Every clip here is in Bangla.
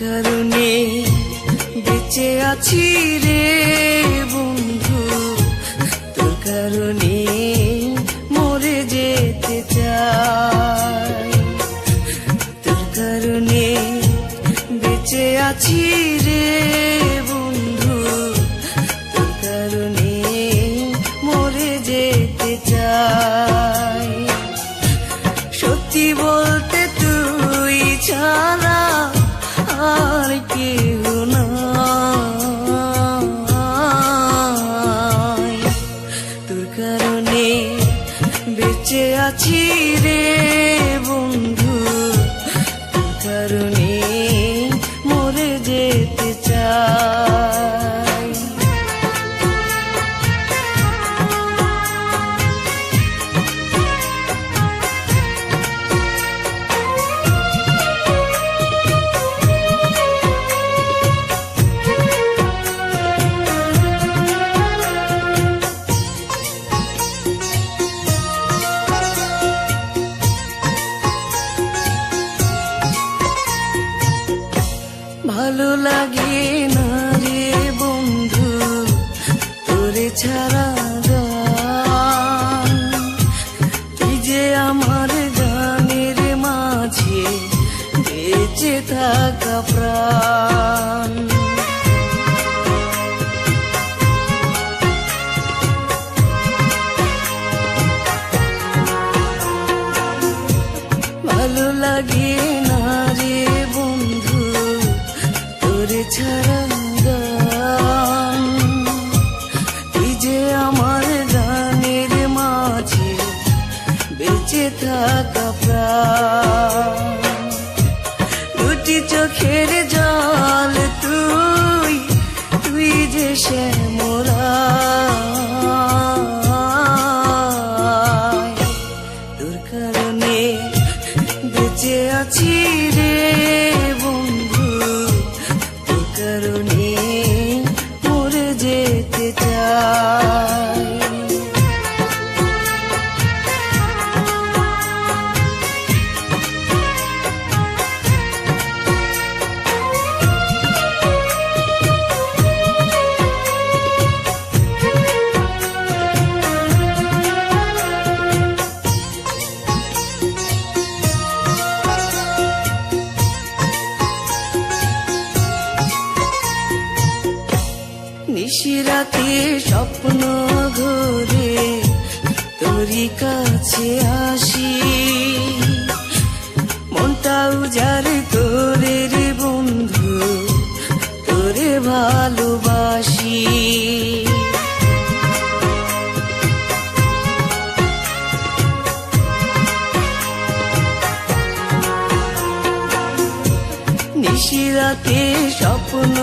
কারণে বেঁচে আছি রে বন্ধু, তোর কারণে মরে যেতে চাই। তোর কারণে বেঁচে আছি রে বন্ধু, তোর কারণে মরে যেতে চাই। সত্যি বলতে তুই ছাড়া আর কেউ নাই। তোর কারণে বেঁচে আছি রে বন্ধু, তোর কারণে মরে যেতে চাই। ভালো লাগে না রে বন্ধু তোরে ছাড়া গান, তুই যে আমার গানের মাঝে বেঁচে থাকা প্রাণ। ভালো লাগে না রে বন্ধু তোরে ছাড়া গান, তুই যে আমার গানের মাঝে বেঁচে থাকা প্রাণ। দুটি চোখের জল তুই, তুই যে শ্যামরায়। তোর কারণে বেঁচে আছি রে বন্ধু, তোর কারণে মরে যেতে চাই। নিশিরাতে স্বপ্ন ঘোরে তোরই কাছে আসি, মনটা উজাড় করে রে বন্ধু তোরে ভালোবাসি। নিশিরাতে স্বপ্ন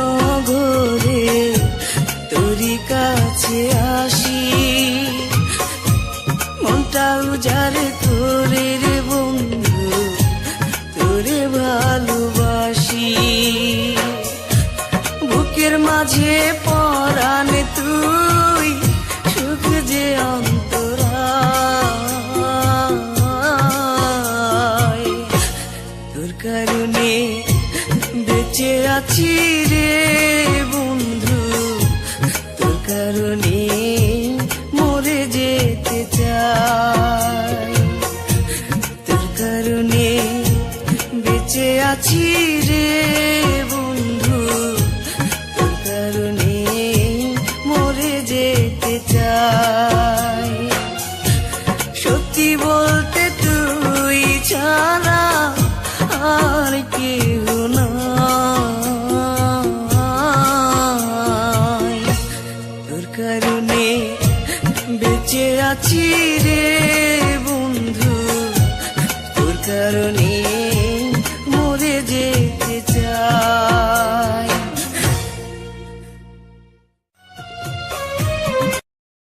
ঘোরে তোরই কাছে আসি, মনটা উজাড় করে রে বন্ধু তোরে ভালোবাসি। বুকের মাঝে পরাণ তুই, সুখ যে অন্তরায়। তোর কারণে বেঁচে আছি রে বন্ধু, তোর কারণে মরে যেতে চাই। তোর কারণে বেঁচে আছি রে বন্ধু, তোর কারণে মরে যেতে চাই। সত্যি বলতে তুই ছাড়া আর কেউ নাই। তোর কারণে বেঁচে আছি রে বন্ধু, তোর কারণে